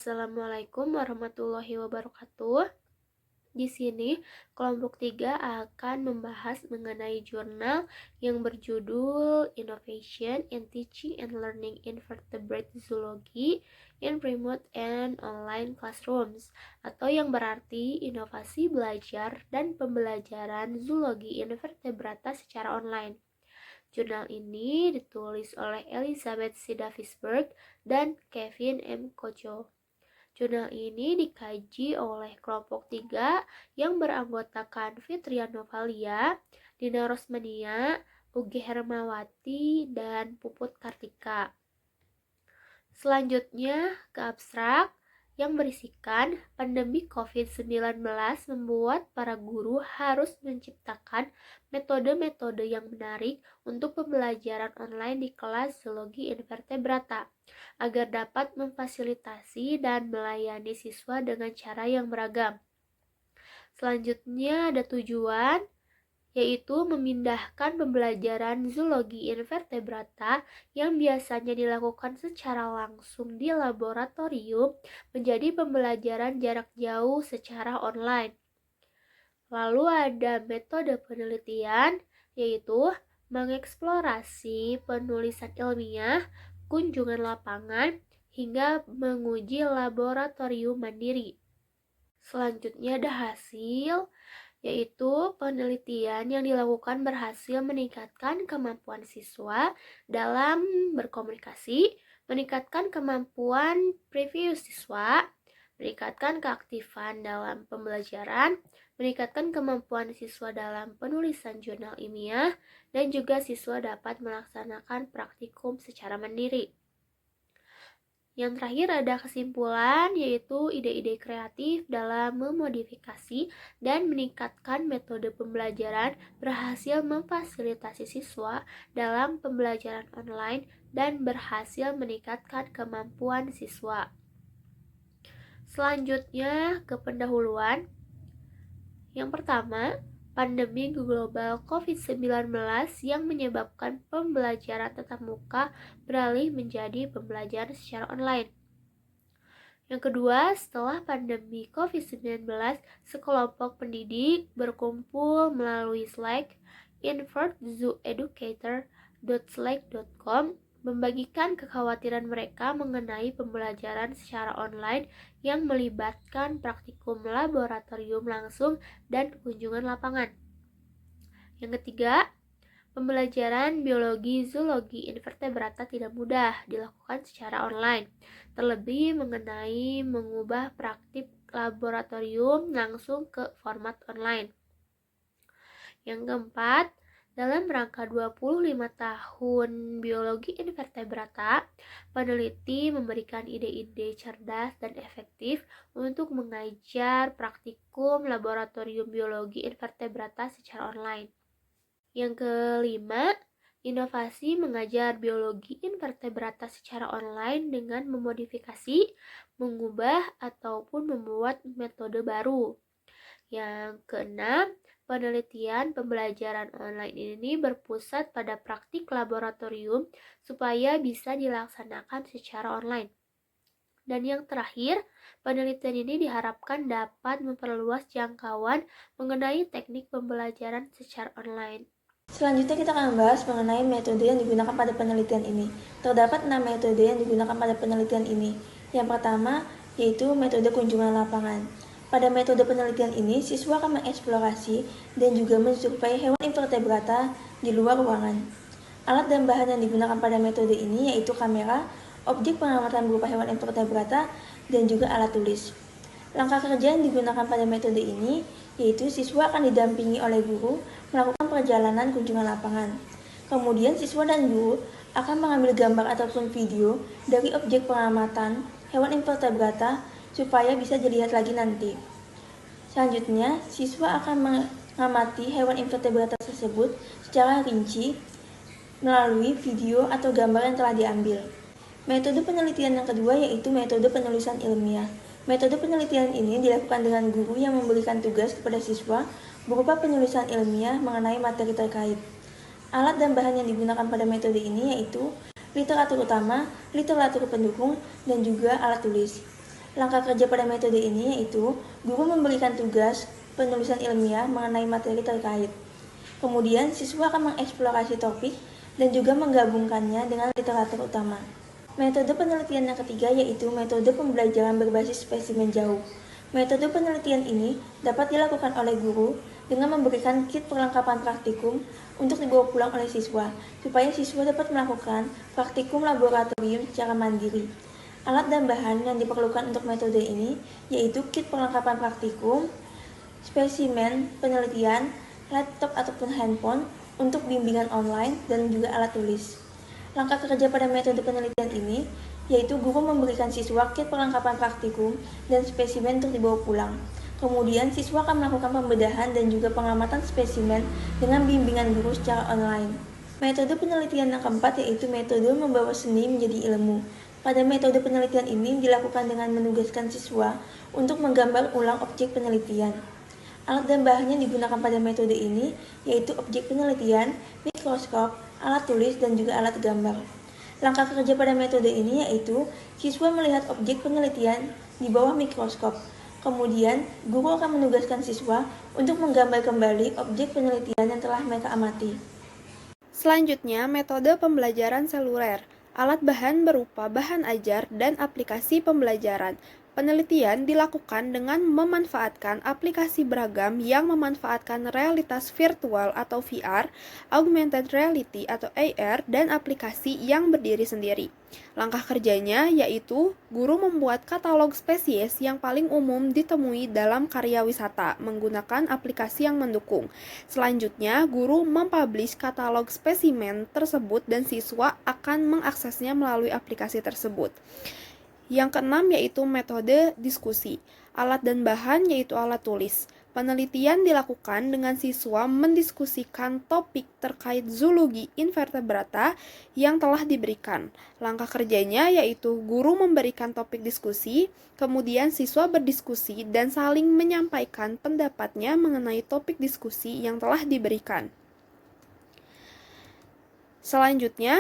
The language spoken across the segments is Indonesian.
Assalamualaikum warahmatullahi wabarakatuh. Di sini, kelompok 3 akan membahas mengenai jurnal yang berjudul Innovation in Teaching and Learning Invertebrate Zoology in Remote and Online Classrooms, atau yang berarti inovasi belajar dan pembelajaran zoologi invertebrata secara online. Jurnal ini ditulis oleh Elizabeth C. Davisberg dan Kevin M. Kojo. Jurnal ini dikaji oleh kelompok 3 yang beranggotakan Fitrian Novalia, Dina Rosmania, Ugi Hermawati, dan Puput Kartika. Selanjutnya ke abstrak yang berisikan pandemi COVID-19 membuat para guru harus menciptakan metode-metode yang menarik untuk pembelajaran online di kelas zoologi invertebrata agar dapat memfasilitasi dan melayani siswa dengan cara yang beragam. Selanjutnya ada tujuan, yaitu memindahkan pembelajaran zoologi invertebrata yang biasanya dilakukan secara langsung di laboratorium menjadi pembelajaran jarak jauh secara online. Lalu ada metode penelitian, yaitu mengeksplorasi penulisan ilmiah, kunjungan lapangan, hingga menguji laboratorium mandiri. Selanjutnya ada hasil, yaitu penelitian yang dilakukan berhasil meningkatkan kemampuan siswa dalam berkomunikasi, meningkatkan kemampuan preview siswa, meningkatkan keaktifan dalam pembelajaran, meningkatkan kemampuan siswa dalam penulisan jurnal ilmiah, dan juga siswa dapat melaksanakan praktikum secara mandiri. Yang terakhir ada kesimpulan, yaitu ide-ide kreatif dalam memodifikasi dan meningkatkan metode pembelajaran berhasil memfasilitasi siswa dalam pembelajaran online dan berhasil meningkatkan kemampuan siswa. Selanjutnya ke pendahuluan. Yang pertama, pandemi global COVID-19 yang menyebabkan pembelajaran tatap muka beralih menjadi pembelajaran secara online. Yang kedua, setelah pandemi COVID-19, sekelompok pendidik berkumpul melalui Slack, invertzooeducator.slack.com, membagikan kekhawatiran mereka mengenai pembelajaran secara online yang melibatkan praktikum laboratorium langsung dan kunjungan lapangan. Yang ketiga, pembelajaran biologi zoologi invertebrata tidak mudah dilakukan secara online, terlebih mengenai mengubah praktik laboratorium langsung ke format online. Yang keempat, dalam rangka 25 tahun biologi invertebrata, peneliti memberikan ide-ide cerdas dan efektif untuk mengajar praktikum laboratorium biologi invertebrata secara online. Yang kelima, inovasi mengajar biologi invertebrata secara online dengan memodifikasi, mengubah, ataupun membuat metode baru. Yang keenam, penelitian pembelajaran online ini berpusat pada praktik laboratorium supaya bisa dilaksanakan secara online. Dan yang terakhir, penelitian ini diharapkan dapat memperluas jangkauan mengenai teknik pembelajaran secara online. Selanjutnya kita akan membahas mengenai metode yang digunakan pada penelitian ini. Terdapat 6 metode yang digunakan pada penelitian ini. Yang pertama, yaitu metode kunjungan lapangan. Pada metode penelitian ini, siswa akan mengeksplorasi dan juga mensurvei hewan invertebrata di luar ruangan. Alat dan bahan yang digunakan pada metode ini yaitu kamera, objek pengamatan berupa hewan invertebrata, dan juga alat tulis. Langkah kerja yang digunakan pada metode ini yaitu siswa akan didampingi oleh guru melakukan perjalanan kunjungan lapangan. Kemudian siswa dan guru akan mengambil gambar ataupun video dari objek pengamatan hewan invertebrata supaya bisa dilihat lagi nanti. Selanjutnya, siswa akan mengamati hewan invertebrata tersebut secara rinci melalui video atau gambar yang telah diambil. Metode penelitian yang kedua yaitu metode penulisan ilmiah. Metode penelitian ini dilakukan dengan guru yang memberikan tugas kepada siswa berupa penulisan ilmiah mengenai materi terkait. Alat dan bahan yang digunakan pada metode ini yaitu literatur utama, literatur pendukung, dan juga alat tulis. Langkah kerja pada metode ini yaitu guru memberikan tugas penulisan ilmiah mengenai materi terkait. Kemudian siswa akan mengeksplorasi topik dan juga menggabungkannya dengan literatur utama. Metode penelitian yang ketiga yaitu metode pembelajaran berbasis spesimen jauh. Metode penelitian ini dapat dilakukan oleh guru dengan memberikan kit perlengkapan praktikum untuk dibawa pulang oleh siswa, supaya siswa dapat melakukan praktikum laboratorium secara mandiri. Alat dan bahan yang diperlukan untuk metode ini yaitu kit perlengkapan praktikum, spesimen penelitian, laptop ataupun handphone untuk bimbingan online, dan juga alat tulis. Langkah kerja pada metode penelitian ini yaitu guru memberikan siswa kit perlengkapan praktikum dan spesimen untuk dibawa pulang. Kemudian siswa akan melakukan pembedahan dan juga pengamatan spesimen dengan bimbingan guru secara online. Metode penelitian yang keempat yaitu metode membawa seni menjadi ilmu. Pada metode penelitian ini dilakukan dengan menugaskan siswa untuk menggambar ulang objek penelitian. Alat dan bahan yang digunakan pada metode ini yaitu objek penelitian, mikroskop, alat tulis, dan juga alat gambar. Langkah kerja pada metode ini yaitu siswa melihat objek penelitian di bawah mikroskop. Kemudian, guru akan menugaskan siswa untuk menggambar kembali objek penelitian yang telah mereka amati. Selanjutnya, metode pembelajaran seluler. Alat bahan berupa bahan ajar dan aplikasi pembelajaran. Penelitian dilakukan dengan memanfaatkan aplikasi beragam yang memanfaatkan realitas virtual atau VR, augmented reality atau AR, dan aplikasi yang berdiri sendiri. Langkah kerjanya yaitu guru membuat katalog spesies yang paling umum ditemui dalam karya wisata menggunakan aplikasi yang mendukung. Selanjutnya, guru mempublish katalog spesimen tersebut dan siswa akan mengaksesnya melalui aplikasi tersebut. Yang keenam yaitu metode diskusi. Alat dan bahan yaitu alat tulis. Penelitian dilakukan dengan siswa mendiskusikan topik terkait zoologi invertebrata yang telah diberikan. Langkah kerjanya yaitu guru memberikan topik diskusi, kemudian siswa berdiskusi dan saling menyampaikan pendapatnya mengenai topik diskusi yang telah diberikan. Selanjutnya,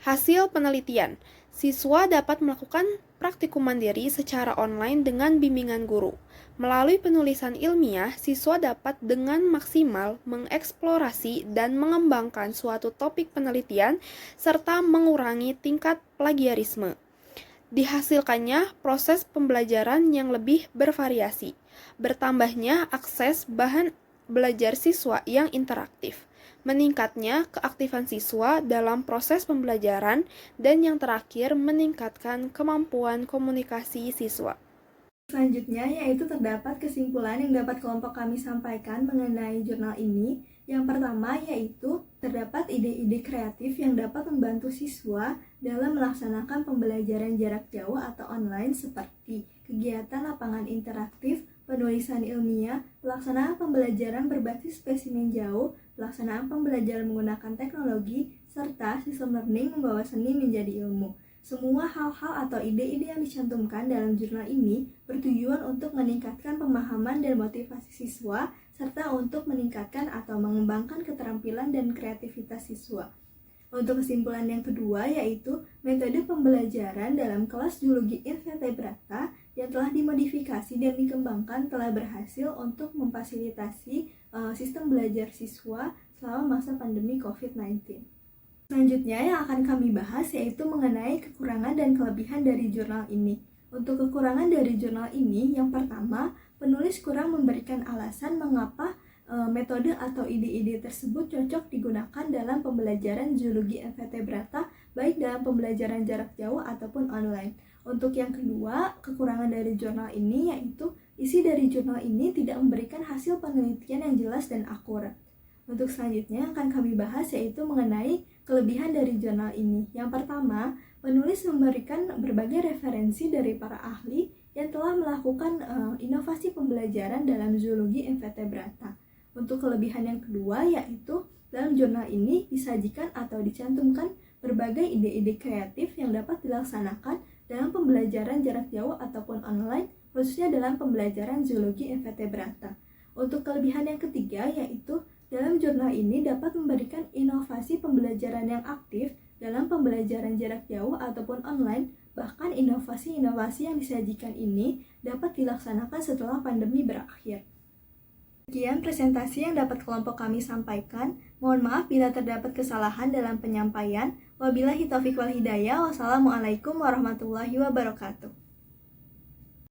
hasil penelitian. Siswa dapat melakukan praktikum mandiri secara online dengan bimbingan guru. Melalui penulisan ilmiah, siswa dapat dengan maksimal mengeksplorasi dan mengembangkan suatu topik penelitian serta mengurangi tingkat plagiarisme. Dihasilkannya proses pembelajaran yang lebih bervariasi, bertambahnya akses bahan belajar siswa yang interaktif, meningkatnya keaktifan siswa dalam proses pembelajaran, dan yang terakhir meningkatkan kemampuan komunikasi siswa. Selanjutnya yaitu terdapat kesimpulan yang dapat kelompok kami sampaikan mengenai jurnal ini. Yang pertama yaitu terdapat ide-ide kreatif yang dapat membantu siswa dalam melaksanakan pembelajaran jarak jauh atau online seperti kegiatan lapangan interaktif, penulisan ilmiah, pelaksanaan pembelajaran berbasis spesimen jauh, pelaksanaan pembelajaran menggunakan teknologi, serta sistem learning membawa seni menjadi ilmu. Semua hal-hal atau ide-ide yang dicantumkan dalam jurnal ini bertujuan untuk meningkatkan pemahaman dan motivasi siswa, serta untuk meningkatkan atau mengembangkan keterampilan dan kreativitas siswa. Untuk kesimpulan yang kedua yaitu metode pembelajaran dalam kelas zoologi invertebrata yang telah dimodifikasi dan dikembangkan telah berhasil untuk memfasilitasi sistem belajar siswa selama masa pandemi COVID-19. Selanjutnya yang akan kami bahas yaitu mengenai kekurangan dan kelebihan dari jurnal ini. Untuk kekurangan dari jurnal ini, yang pertama, penulis kurang memberikan alasan mengapa metode atau ide-ide tersebut cocok digunakan dalam pembelajaran zoologi invertebrata, baik dalam pembelajaran jarak jauh ataupun online. Untuk yang kedua, kekurangan dari jurnal ini yaitu isi dari jurnal ini tidak memberikan hasil penelitian yang jelas dan akurat. Untuk selanjutnya akan kami bahas yaitu mengenai kelebihan dari jurnal ini. Yang pertama, penulis memberikan berbagai referensi dari para ahli yang telah melakukan inovasi pembelajaran dalam zoologi invertebrata. Untuk kelebihan yang kedua yaitu dalam jurnal ini disajikan atau dicantumkan berbagai ide-ide kreatif yang dapat dilaksanakan dalam pembelajaran jarak jauh ataupun online, khususnya dalam pembelajaran zoologi invertebrata. Untuk kelebihan yang ketiga yaitu dalam jurnal ini dapat memberikan inovasi pembelajaran yang aktif dalam pembelajaran jarak jauh ataupun online, Bahkan inovasi-inovasi yang disajikan ini dapat dilaksanakan setelah pandemi berakhir. Sekian presentasi yang dapat kelompok kami sampaikan. Mohon maaf bila terdapat kesalahan dalam penyampaian. Wabillahi taufiq wal hidayah. Wassalamualaikum warahmatullahi wabarakatuh.